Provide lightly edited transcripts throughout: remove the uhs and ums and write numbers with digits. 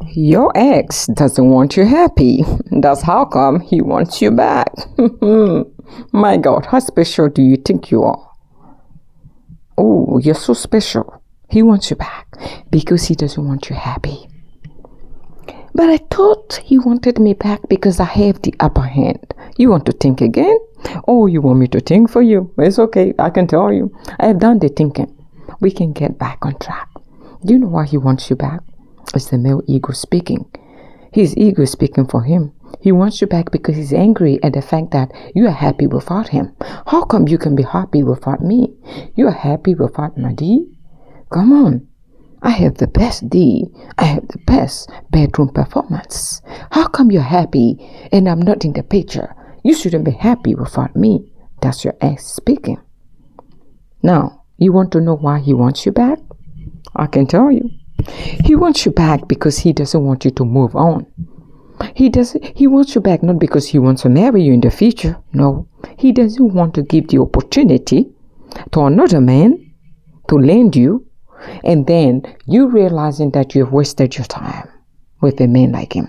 Your ex doesn't want you happy. That's how come he wants you back. My God, how special do you think you are? Oh, you're so special. He wants you back because he doesn't want you happy. But I thought he wanted me back because I have the upper hand. You want to think again? Oh, you want me to think for you? It's okay. I can tell you. I have done the thinking. We can get back on track. Do you know why he wants you back? It's the male ego speaking. His ego is speaking for him. He wants you back because he's angry at the fact that you are happy without him. How come you can be happy without me? You are happy without my D? Come on. I have the best D. I have the best bedroom performance. How come you're happy and I'm not in the picture? You shouldn't be happy without me. That's your ex speaking. Now, you want to know why he wants you back? I can tell you. He wants you back because he doesn't want you to move on. He wants you back not because he wants to marry you in the future. No. He doesn't want to give the opportunity to another man to land you, and then you realizing that you have wasted your time with a man like him.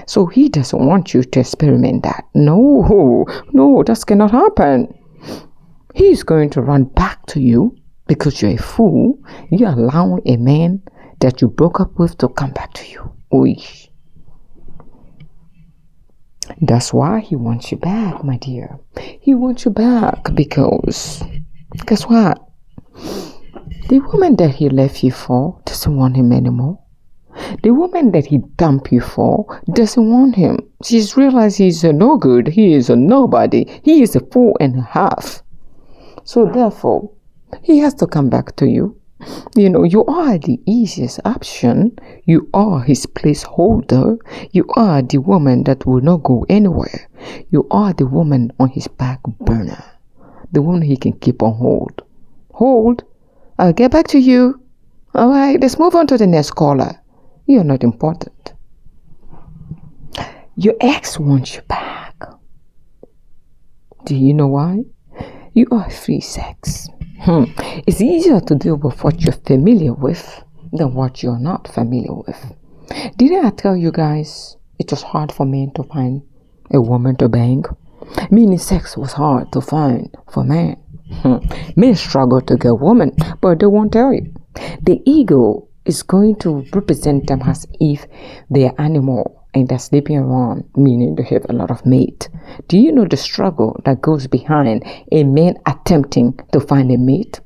So he doesn't want you to experiment that. No, that cannot happen. He's going to run back to you because you're a fool. You allow a man that you broke up with to come back to you. Oy. That's why he wants you back, my dear. He wants you back because, guess what? The woman that he left you for doesn't want him anymore. The woman that he dumped you for doesn't want him. She's realized he's a no good. He is a nobody. He is a fool and a half. So therefore, he has to come back to you. You know, you are the easiest option. You are his placeholder. You are the woman that will not go anywhere. You are the woman on his back burner. The woman he can keep on hold. Hold. I'll get back to you. All right, let's move on to the next caller. You're not important. Your ex wants you back. Do you know why? You are free sex. It's easier to deal with what you're familiar with than what you're not familiar with. Didn't I tell you guys it was hard for men to find a woman to bang? Meaning sex was hard to find for men. Men struggle to get women, but they won't tell you. The ego is going to represent them as if they're animal and they're sleeping around, meaning they have a lot of mate. Do you know the struggle that goes behind a man attempting to find a mate?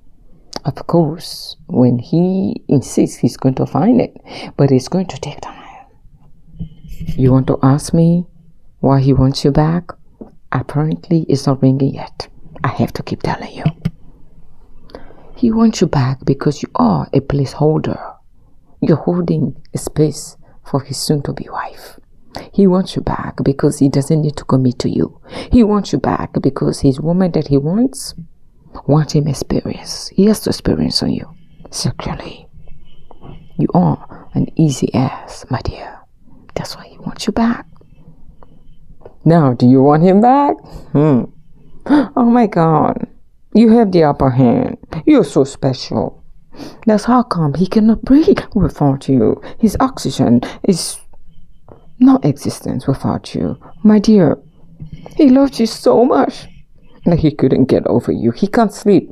Of course, when he insists he's going to find it, but it's going to take time. You want to ask me why he wants you back? Apparently, it's not ringing yet. I have to keep telling you. He wants you back because you are a placeholder. You're holding a space for his soon-to-be wife. He wants you back because he doesn't need to commit to you. He wants you back because his woman that he wants him experience. He has to experience on you sexually. You are an easy ass, my dear. That's why he wants you back. Now, do you want him back? Oh my God. You have the upper hand. You're so special. That's how come he cannot breathe without you. His oxygen is non-existent without you. My dear, he loves you so much that he couldn't get over you. He can't sleep.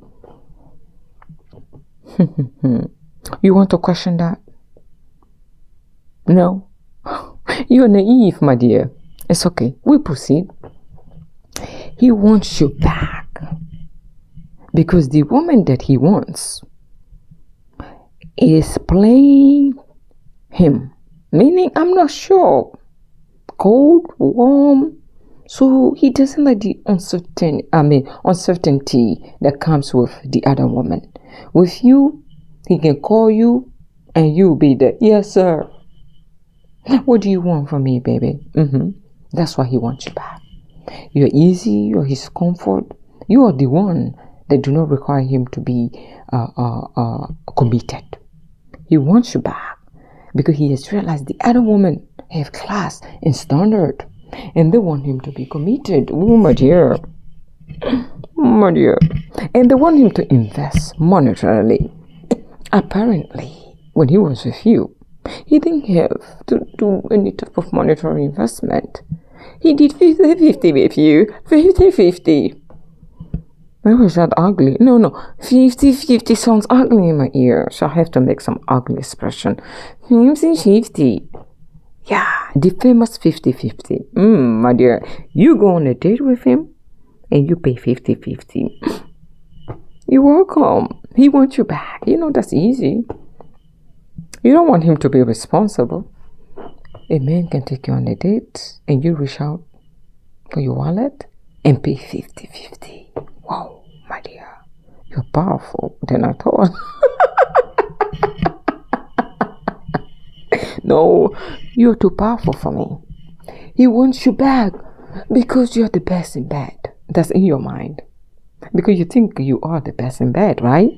You want to question that? No. You're naive, my dear. It's okay. We'll proceed. He wants you back because the woman that he wants is playing him. Meaning, I'm not sure. Cold, warm. So he doesn't like the uncertainty that comes with the other woman. With you, he can call you and you'll be there. Yes, sir. What do you want from me, baby? That's why he wants you back. You're easy, you're his comfort. You are the one that do not require him to be committed. He wants you back because he has realized the other women have class and standard and they want him to be committed. Oh, my dear. My dear. And they want him to invest monetarily. Apparently, when he was with you, He didn't have to do any type of monetary investment. He did 50-50 with you. 50-50. Why was that ugly? No. 50-50 sounds ugly in my ear, so I have to make some ugly expression. 50-50. Yeah, the famous 50-50. My dear, you go on a date with him and you pay 50-50. You're welcome. He wants you back. That's easy. You don't want him to be responsible. A man can take you on a date and you reach out for your wallet and pay 50-50. Wow, my dear. You're powerful than I thought. No, you're too powerful for me. He wants you back because you're the best in bed. That's in your mind. Because you think you are the best in bed, right?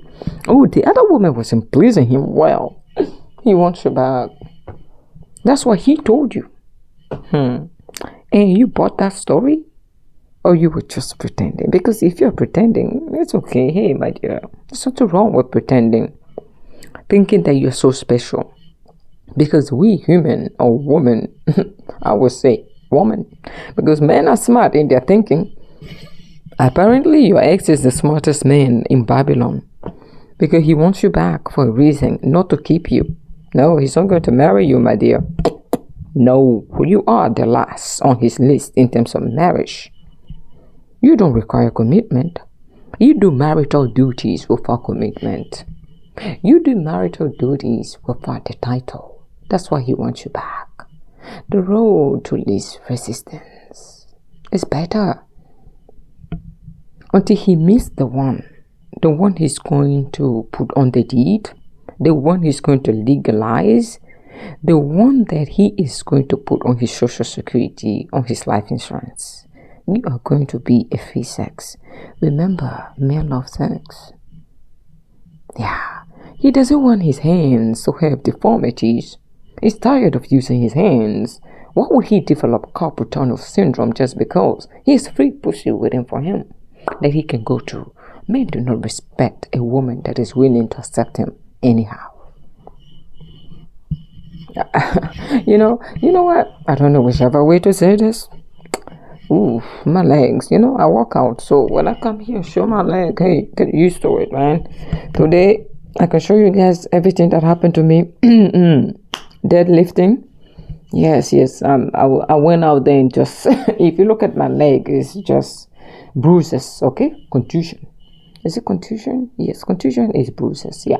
Oh, the other woman wasn't pleasing him well. He wants you back. That's what he told you. And you bought that story? Or you were just pretending? Because if you're pretending, it's okay. Hey, my dear, there's nothing wrong with pretending. Thinking that you're so special. Because we human or woman, I would say woman, because men are smart in their thinking. Apparently, your ex is the smartest man in Babylon because he wants you back for a reason, not to keep you. No, he's not going to marry you, my dear. No, you are the last on his list in terms of marriage. You don't require commitment. You do marital duties without commitment. You do marital duties without the title. That's why he wants you back. The road to least resistance is better. Until he meets the one he's going to put on the deed, the one he's going to legalize, the one that he is going to put on his social security, on his life insurance. You are going to be a free sex. Remember, men love sex. Yeah, he doesn't want his hands to have deformities. He's tired of using his hands. Why would he develop carpal tunnel syndrome just because he has free pussy waiting for him that he can go to? Men do not respect a woman that is willing to accept him anyhow. You know what? I don't know whichever way to say this. Ooh, my legs. I work out. So when I come here, show my leg. Hey, get used to it, man. Today, I can show you guys everything that happened to me. Deadlifting. Yes. I went out there and just, if you look at my leg, it's just bruises, okay? Contusion. Is it contusion? Yes, contusion is bruises. Yeah.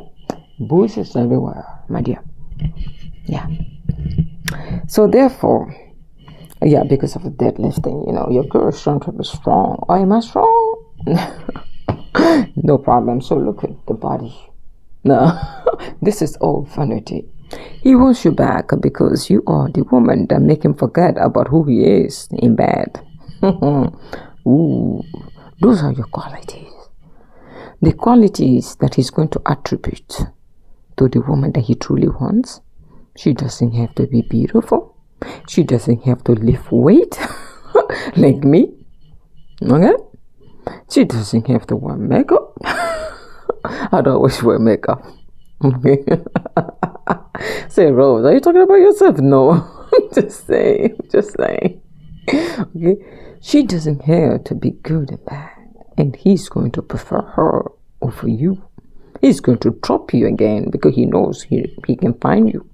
Bruises everywhere, my dear. Yeah. So therefore, yeah, because of the deadlifting, your girl is trying to be strong. Oh, am I strong? No problem. So look at the body. No, this is all vanity. He wants you back because you are the woman that make him forget about who he is in bed. Ooh, those are your qualities. The qualities that he's going to attribute to the woman that he truly wants. She doesn't have to be beautiful. She doesn't have to lift weight like me. Okay? She doesn't have to wear makeup. I don't always wear makeup. Okay? Say, Rose, are you talking about yourself? No. Just saying. Okay? She doesn't have to be good and bad. And he's going to prefer her over you. He's going to drop you again because he knows he can find you.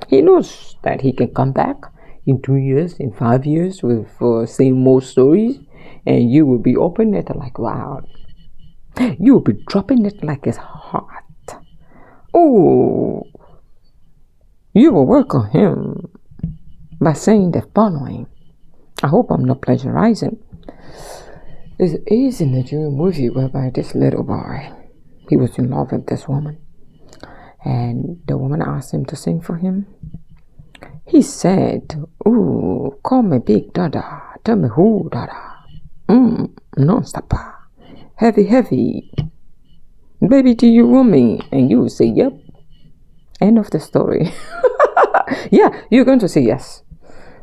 He knows that he can come back in 2 years, in 5 years with same more stories, and you will be opening it like wow. You will be dropping it like it's hot. Oh, you will work on him by saying the following. I hope I'm not plagiarizing. There is a Nigerian movie whereby this little boy, he was in love with this woman, and the woman asked him to sing for him. He said, "Ooh, call me Big Dada. Tell me who, Dada. Non-stopper. Heavy. Baby, do you want me?" And you say, "Yep." End of the story. Yeah, you're going to say yes.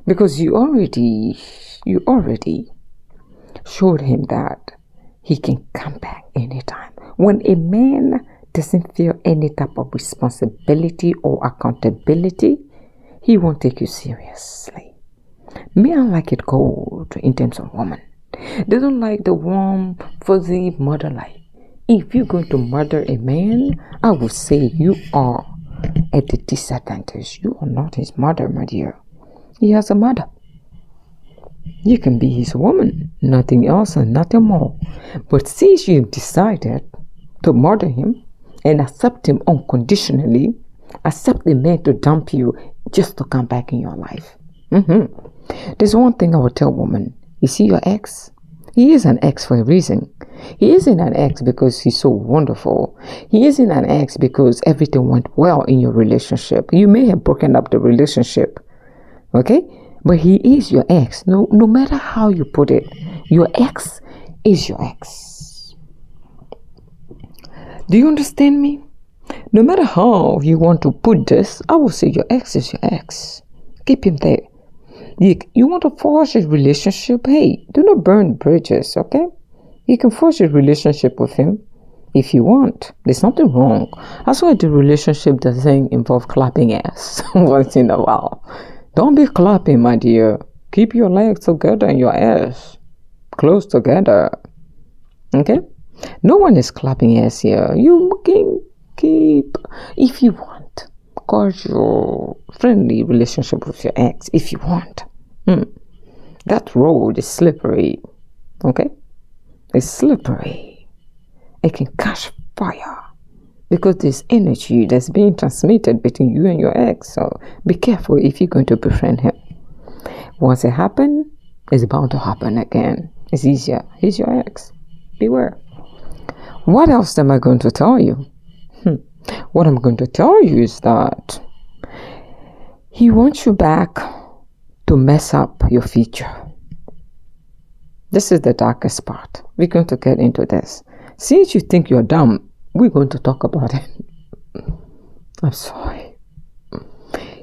Because you already showed him that he can come back anytime. When a man doesn't feel any type of responsibility or accountability, he won't take you seriously. Men like it cold in terms of woman. They don't like the warm, fuzzy mother life. If you're going to murder a man, I would say you are at the disadvantage. You are not his mother, my dear. He has a mother. You can be his woman, nothing else and nothing more. But since you've decided to murder him and accept him unconditionally, accept the man to dump you just to come back in your life. There's one thing I would tell women. You see your ex? He is an ex for a reason. He isn't an ex because he's so wonderful. He isn't an ex because everything went well in your relationship. You may have broken up the relationship. Okay? But he is your ex. No matter how you put it, your ex is your ex. Do you understand me? No matter how you want to put this, I will say your ex is your ex. Keep him there. You want to force a relationship? Hey, do not burn bridges, okay? You can force a relationship with him if you want. There's nothing wrong. As long as the relationship doesn't involve clapping ass once in a while. Don't be clapping, my dear. Keep your legs together and your ass close together. Okay? No one is clapping ass here. You can keep, if you want, cordial, friendly relationship with your ex, if you want. That road is slippery. Okay? It's slippery. It can catch fire because there's energy that's being transmitted between you and your ex. So be careful if you're going to befriend him. Once it happens, it's bound to happen again. It's easier. He's your ex. Beware. What else am I going to tell you? What I'm going to tell you is that he wants you back to mess up your future. This is the darkest part. We're going to get into this. Since you think you're dumb, we're going to talk about it. I'm sorry.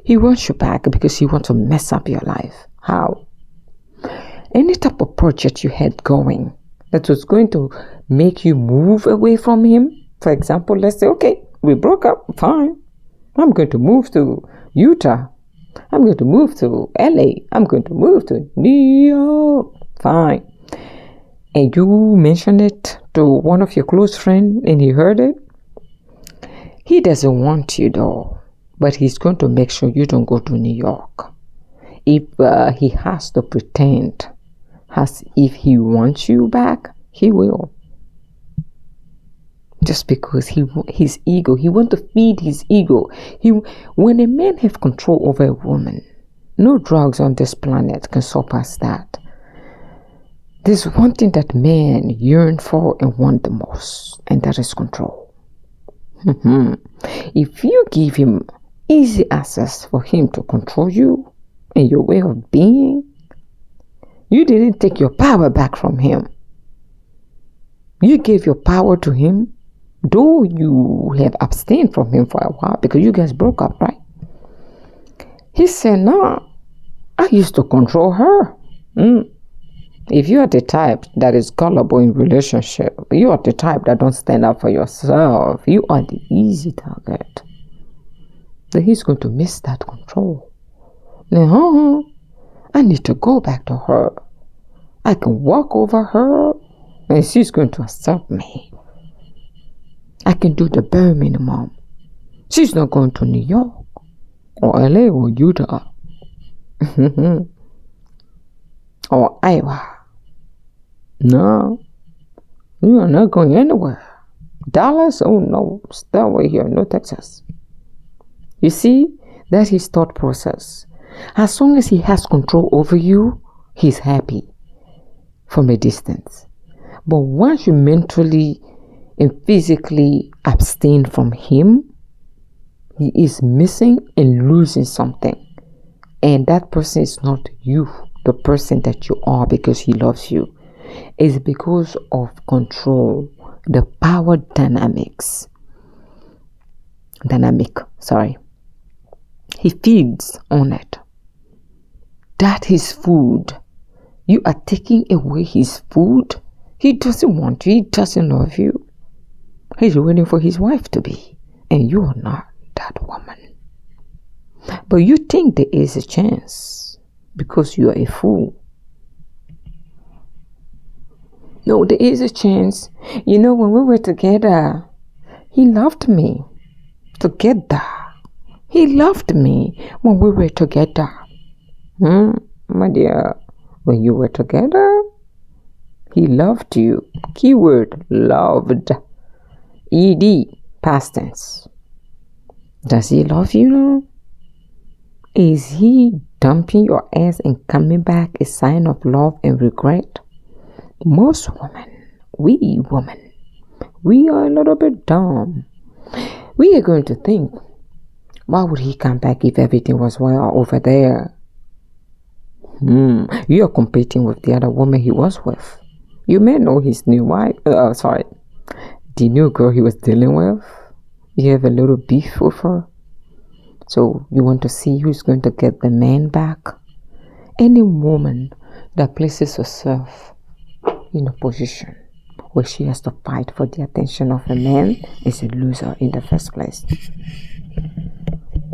He wants you back because he wants to mess up your life. How? Any type of project you had going that was going to make you move away from him. For example, let's say, okay, we broke up, fine. I'm going to move to Utah. I'm going to move to LA. I'm going to move to New York. Fine. And you mentioned it to one of your close friends and he heard it. He doesn't want you though, but he's going to make sure you don't go to New York. If he has to pretend as if he wants you back, he will. Just because his ego, he wants to feed his ego. When a man has control over a woman, no drugs on this planet can surpass that. There's one thing that men yearn for and want the most, and that is control. If you give him easy access for him to control you and your way of being, you didn't take your power back from him. You gave your power to him, though you have abstained from him for a while because you guys broke up, right? He said, no, I used to control her. If you are the type that is gullible in relationship, you are the type that don't stand up for yourself, you are the easy target. So he's going to miss that control. Now, I need to go back to her. I can walk over her and she's going to accept me. I can do the bare minimum. She's not going to New York or LA or Utah or Iowa. No, you are not going anywhere. Dallas? Oh no, stay away here, no Texas. You see, that's his thought process. As long as he has control over you, he's happy from a distance. But once you mentally and physically abstain from him, he is missing and losing something. And that person is not you, the person that you are, because he loves you. It's because of control, the power dynamic. He feeds on it. That is food. You are taking away his food. He doesn't want you. He doesn't love you. He's waiting for his wife to be. And you are not that woman. But you think there is a chance because you are a fool. No, there is a chance. You know, when we were together, he loved me. Together. He loved me when we were together. My dear, when you were together, he loved you. Keyword, loved. ED, past tense. Does he love you now? Is he dumping your ass and coming back a sign of love and regret? Most women, we are a little bit dumb. We are going to think, why would he come back if everything was well over there? You are competing with the other woman he was with. You may know his new wife. The new girl he was dealing with. You have a little beef with her. So you want to see who's going to get the man back? Any woman that places herself in a position where she has to fight for the attention of a man is a loser in the first place.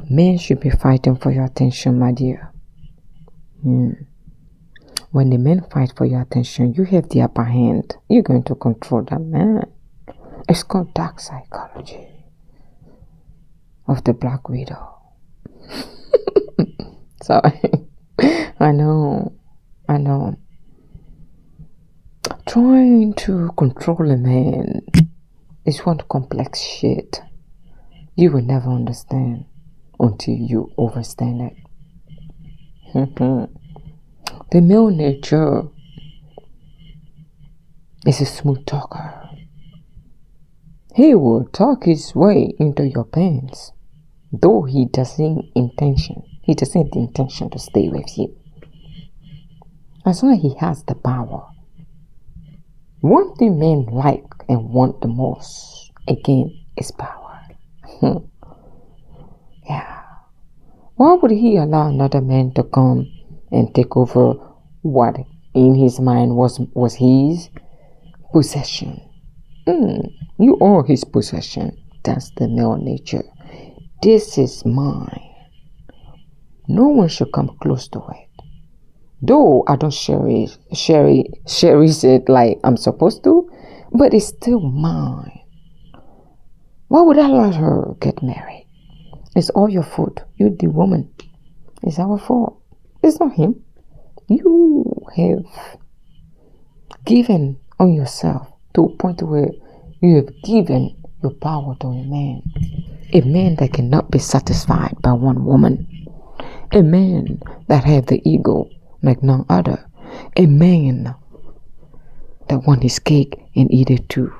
Men should be fighting for your attention, my dear. When the men fight for your attention, you have the upper hand. You're going to control that man. It's called dark psychology of the Black Widow. Sorry. I know. Trying to control a man is one complex shit. You will never understand until you overstand it. The male nature is a smooth talker. He will talk his way into your pants, though he doesn't have the intention to stay with you. As long as he has the power. One thing men like and want the most, again, is power. Yeah. Why would he allow another man to come and take over what in his mind was his possession? You are his possession. That's the male nature. This is mine. No one should come close to it. Though I don't cherish it like I'm supposed to, but it's still mine. Why would I let her get married? It's all your fault. You're the woman. It's our fault. It's not him. You have given on yourself to a point where you have given your power to a man. A man that cannot be satisfied by one woman. A man that have the ego like none other. A man that want his cake and eat it too.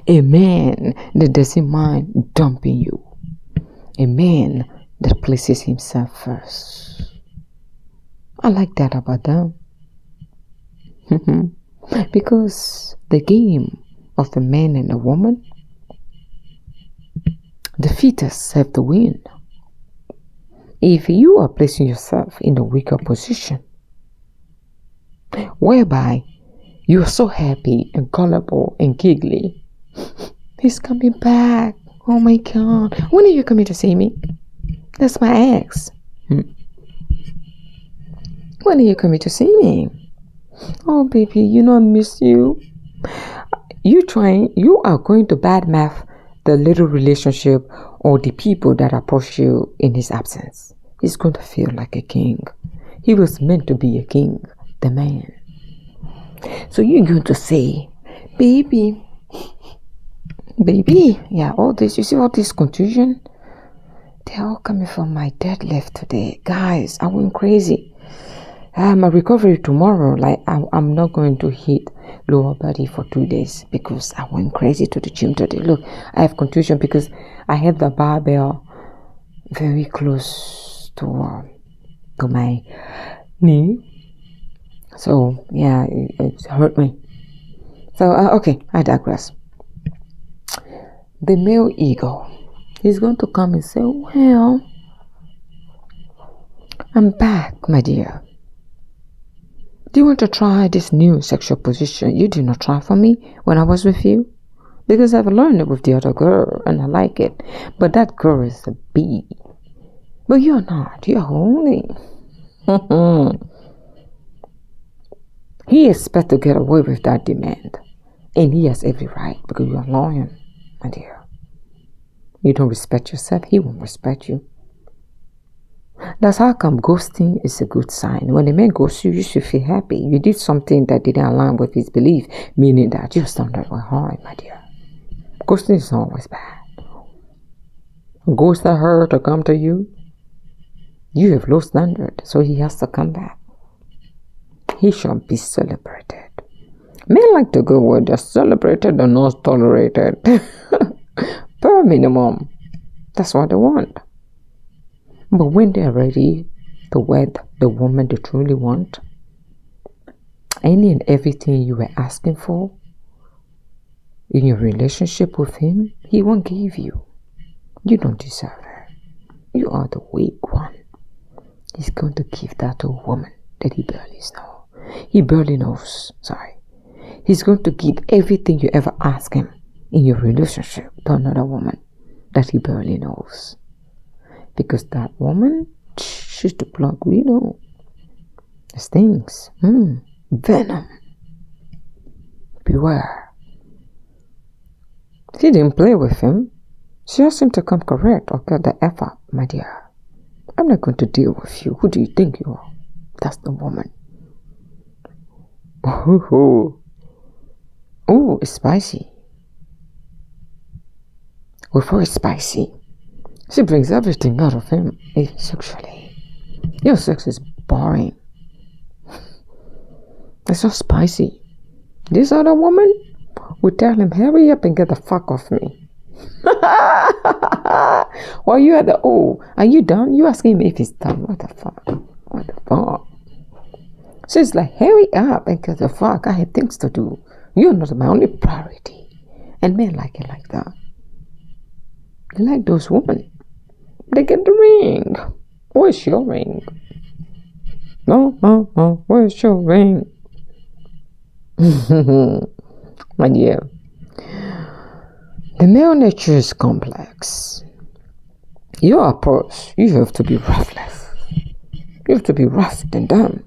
A man that doesn't mind dumping you. A man that places himself first. I like that about them. Because the game of a man and a woman, the fetus have to win. If you are placing yourself in a weaker position, whereby you are so happy and gullible and giggly, he's coming back. Oh my God. When are you coming to see me? That's my ex. When are you coming to see me? Oh baby, you know I miss you. You are going to badmouth the little relationship or the people that approach you in his absence. He's going to feel like a king. He was meant to be a king, the man. So you're going to say, baby, yeah, all this, you see all this confusion? They're all coming from my deadlift today. Guys, I went crazy. My recovery tomorrow, like I'm not going to hit lower body for 2 days because I went crazy to the gym today. Look, I have confusion because I had the barbell very close to my knee. So yeah, it hurt me. So okay, I digress. The male ego is going to come and say, well, I'm back, my dear. Do you want to try this new sexual position you did not try for me when I was with you? Because I've learned it with the other girl and I like it. But that girl is a B. But you're not. You're holy. He expects to get away with that demand. And he has every right because you're loyal, my dear. You don't respect yourself, he won't respect you. That's how come ghosting is a good sign. When a man ghosts you, you should feel happy. You did something that didn't align with his belief, meaning that your standards were high, my dear. Ghosting is always bad. Ghost her to come to you, you have low standard, so he has to come back. He shall be celebrated. Men like to go where they're celebrated and not tolerated. Per minimum. That's what they want. But when they're ready to wed the woman they truly want, any and everything you were asking for in your relationship with him, he won't give you. You don't deserve it. You are the weak one. He's going to give that to a woman that he barely knows. He barely knows. Sorry. He's going to give everything you ever ask him in your relationship to another woman that he barely knows. Because that woman, she's the plug widow. Stings. Venom. Beware. She didn't play with him. She asked him to come correct or get the F up, my dear. I'm not going to deal with you. Who do you think you are? That's the woman. Oh, it's spicy. With her, it's spicy. She brings everything out of him, even sexually. Your sex is boring. It's so spicy. This other woman would tell him, hurry up and get the fuck off me. While you at the, are you done? You asking me if he's done. What the fuck? What the fuck? She's like, hurry up and get the fuck. I have things to do. You're not my only priority. And men like it like that. They like those women. They get the ring. Where's your ring? No. Where's your ring? My dear. The male nature is complex. Your approach, you have to be ruthless. You have to be rough than them.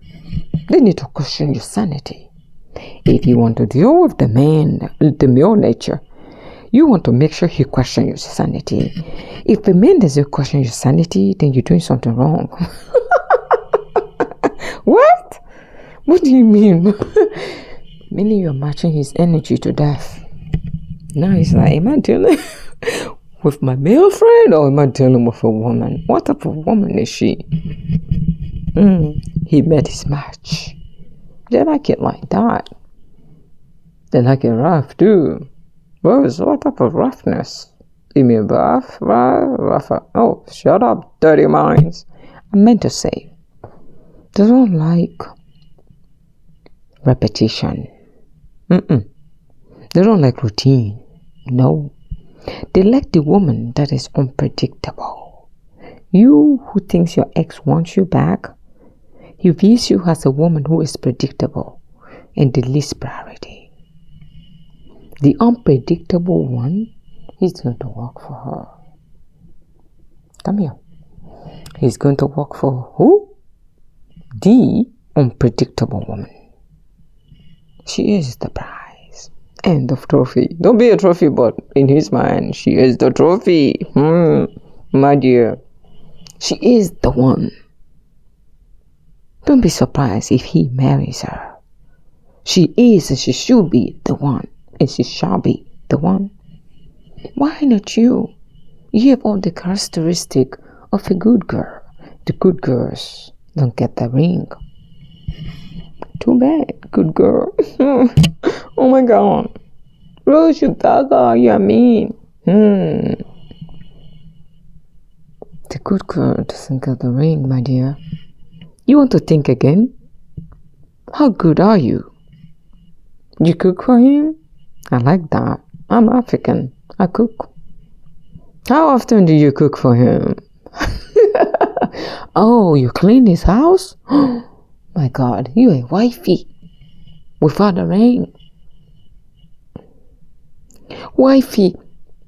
They need to question your sanity. If you want to deal with the male nature, you want to make sure he questions your sanity. If the man doesn't question your sanity, then you're doing something wrong. What? What do you mean? Meaning you're matching his energy to death. Now he's like, am I dealing with my male friend or am I dealing with a woman? What type of woman is she? He met his match. They like it like that. They like it rough too. What type of roughness? You mean rough? Rougher? Oh, shut up, dirty minds. I meant to say, they don't like repetition. They don't like routine. No. They like the woman that is unpredictable. You who thinks your ex wants you back, he views you as a woman who is predictable and the least priority. The unpredictable one, he's going to work for her. Come here. He's going to work for who? The unpredictable woman. She is the prize. And the trophy. Don't be a trophy, but in his mind, she is the trophy. My dear. She is the one. Don't be surprised if he marries her. She is and she should be the one. And she shall be the one. Why not you? You have all the characteristics of a good girl. The good girls don't get the ring. Too bad, good girl. Oh my God. Rose, you dagger, you're mean. The good girl doesn't get the ring, my dear. You want to think again? How good are you? You cook for him? I like that. I'm African. I cook. How often do you cook for him? Oh, you clean his house? My God, you're a wifey without a ring. Wifey.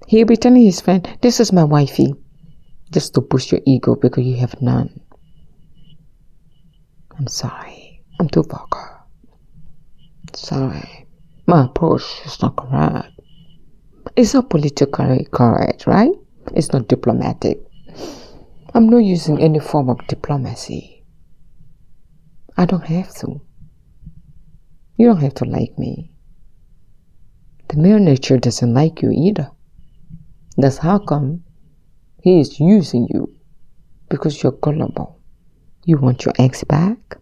He'll be telling his friend, this is my wifey. Just to boost your ego because you have none. I'm sorry. I'm too vulgar. Sorry. My approach is not correct. It's not politically correct, right? It's not diplomatic. I'm not using any form of diplomacy. I don't have to. You don't have to like me. The male nature doesn't like you either. That's how come he is using you, because you're gullible. You want your ex back?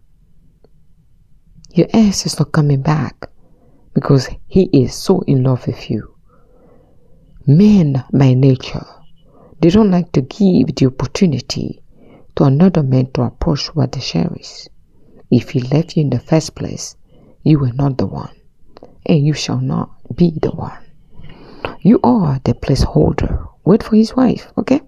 Your ex is not coming back because he is so in love with you. Men by nature, they don't like to give the opportunity to another man to approach what they cherish. If he left you in the first place, you were not the one, and you shall not be the one. You are the placeholder. Wait for his wife, okay?